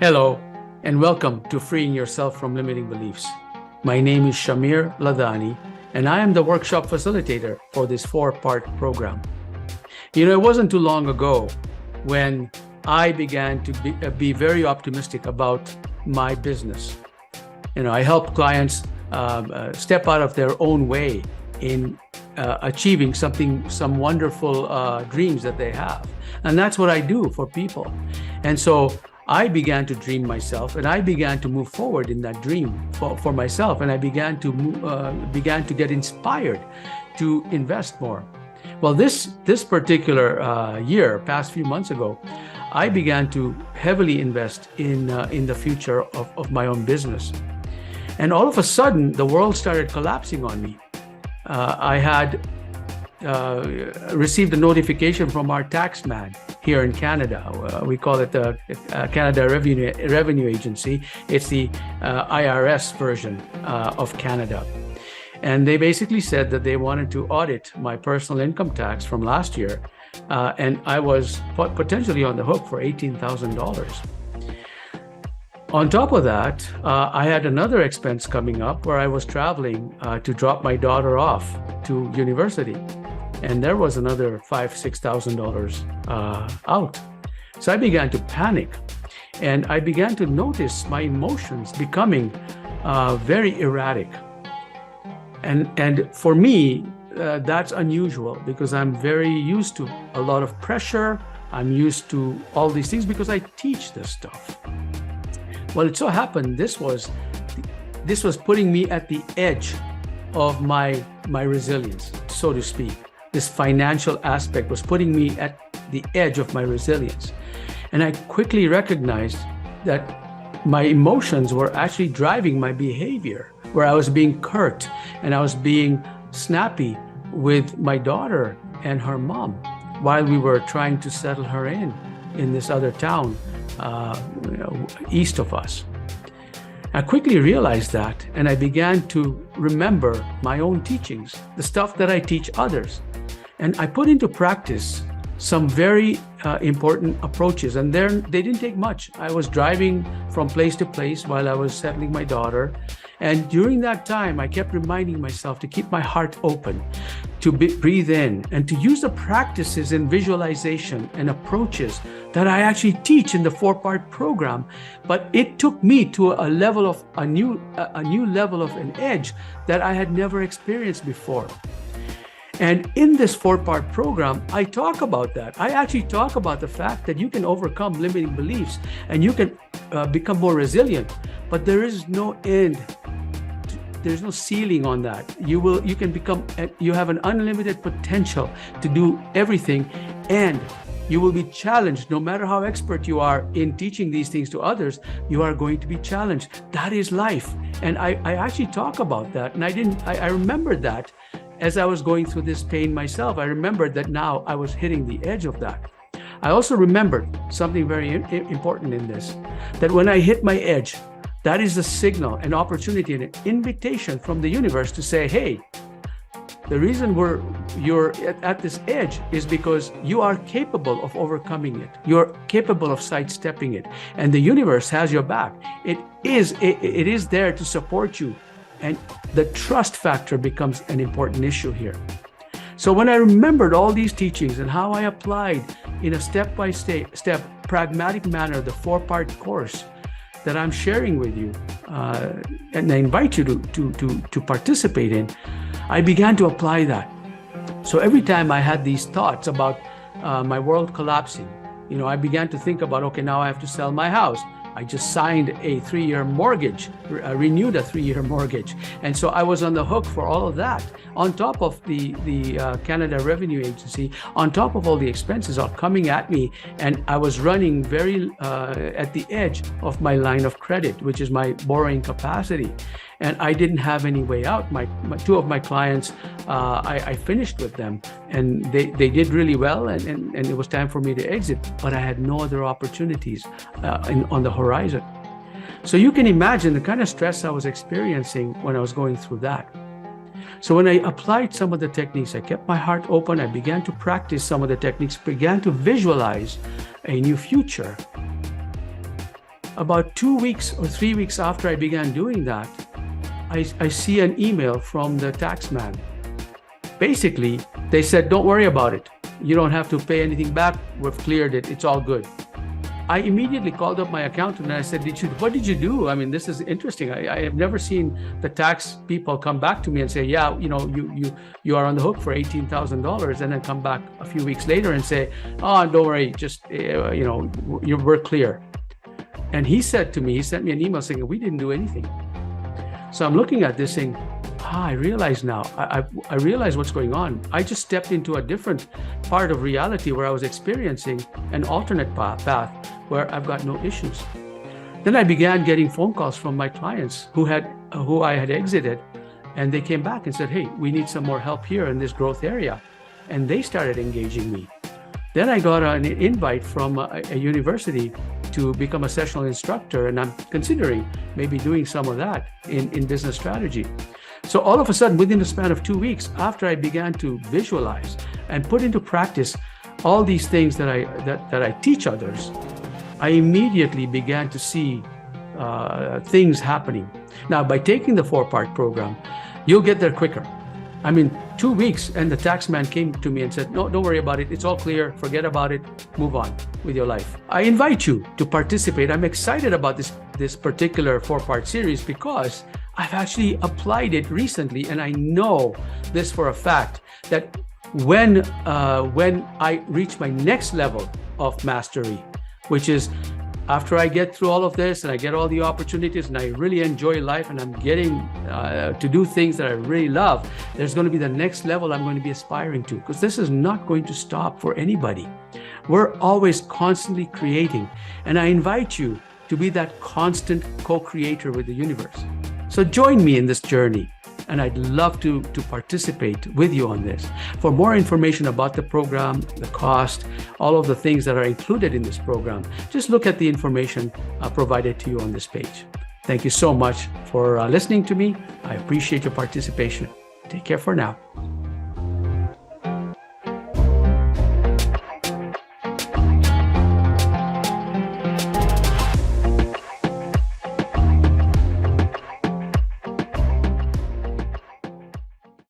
Hello, and welcome to Freeing Yourself from Limiting Beliefs. My name is Shamir Ladani, and I am the workshop facilitator for this 4-part program. It wasn't too long ago when I began to be very optimistic about my business. I help clients step out of their own way in achieving some wonderful dreams that they have. And that's what I do for people. And so I began to dream myself, and I began to move forward in that dream for myself, and I began to get inspired to invest more. Well, this particular year, past few months ago, I began to heavily invest in the future of my own business, and all of a sudden, the world started collapsing on me. I had received a notification from our tax man here in Canada. We call it the Canada Revenue Agency. It's the IRS version of Canada. And they basically said that they wanted to audit my personal income tax from last year. And I was potentially on the hook for $18,000. On top of that, I had another expense coming up where I was traveling to drop my daughter off to university. And there was another $5,000-$6,000 out. So I began to panic, and I began to notice my emotions becoming very erratic. And for me, that's unusual because I'm very used to a lot of pressure. I'm used to all these things because I teach this stuff. Well, it so happened this was putting me at the edge of my resilience, so to speak. This financial aspect was putting me at the edge of my resilience. And I quickly recognized that my emotions were actually driving my behavior, where I was being curt and I was being snappy with my daughter and her mom while we were trying to settle her in this other town east of us. I quickly realized that, and I began to remember my own teachings, the stuff that I teach others. And I put into practice some very important approaches, and they didn't take much. I was driving from place to place while I was settling my daughter. And during that time, I kept reminding myself to keep my heart open, to breathe in, and to use the practices in visualization and approaches that I actually teach in the 4-part program. But it took me to a level of a new level of an edge that I had never experienced before. And in this 4-part program, I talk about that. I actually talk about the fact that you can overcome limiting beliefs and you can become more resilient, but there is no end. There's no ceiling on that. You have an unlimited potential to do everything, and you will be challenged. No matter how expert you are in teaching these things to others, you are going to be challenged. That is life. And I actually talk about that. And I remembered that as I was going through this pain myself. I remembered that now I was hitting the edge of that. I also remembered something very important in this, that when I hit my edge, that is a signal, an opportunity, and an invitation from the universe to say, hey, the reason you're at this edge is because you are capable of overcoming it. You're capable of sidestepping it. And the universe has your back. It is there to support you. And the trust factor becomes an important issue here. So when I remembered all these teachings and how I applied in a step-by-step pragmatic manner the 4-part course that I'm sharing with you, and I invite you to participate in, I began to apply that. So every time I had these thoughts about my world collapsing, I began to think about, okay, now I have to sell my house. I just signed a 3-year mortgage, renewed a 3-year mortgage. And so I was on the hook for all of that, on top of the Canada Revenue Agency, on top of all the expenses all coming at me. And I was running very at the edge of my line of credit, which is my borrowing capacity. And I didn't have any way out. My 2 of my clients, I finished with them, and they did really well, and it was time for me to exit, but I had no other opportunities on the horizon. So you can imagine the kind of stress I was experiencing when I was going through that. So when I applied some of the techniques, I kept my heart open, I began to practice some of the techniques, began to visualize a new future. About 2 weeks or 3 weeks after I began doing that, I see an email from the tax man. Basically, they said, don't worry about it. You don't have to pay anything back. We've cleared it. It's all good. I immediately called up my accountant and I said, what did you do? I mean, this is interesting. I have never seen the tax people come back to me and say, yeah, you are on the hook for $18,000, and then come back a few weeks later and say, oh, don't worry, just, we're clear. And he sent me an email saying, we didn't do anything. So I'm looking at this saying, I realize now, I realize what's going on. I just stepped into a different part of reality where I was experiencing an alternate path where I've got no issues. Then I began getting phone calls from my clients who I had exited, and they came back and said, hey, we need some more help here in this growth area. And they started engaging me. Then I got an invite from a university to become a sessional instructor, and I'm considering maybe doing some of that in business strategy. So all of a sudden, within the span of 2 weeks, after I began to visualize and put into practice all these things that I teach others, I immediately began to see things happening. Now, by taking the 4-part program, you'll get there quicker. I mean, 2 weeks, and the tax man came to me and said, no, don't worry about it. It's all clear. Forget about it. Move on with your life. I invite you to participate. I'm excited about this particular 4-part series because I've actually applied it recently, and I know this for a fact that when I reach my next level of mastery, which is after I get through all of this and I get all the opportunities and I really enjoy life and I'm getting to do things that I really love, there's going to be the next level I'm going to be aspiring to, because this is not going to stop for anybody. We're always constantly creating, and I invite you to be that constant co-creator with the universe. So join me in this journey, and I'd love to participate with you on this. For more information about the program, the cost, all of the things that are included in this program, just look at the information provided to you on this page. Thank you so much for listening to me. I appreciate your participation. Take care for now.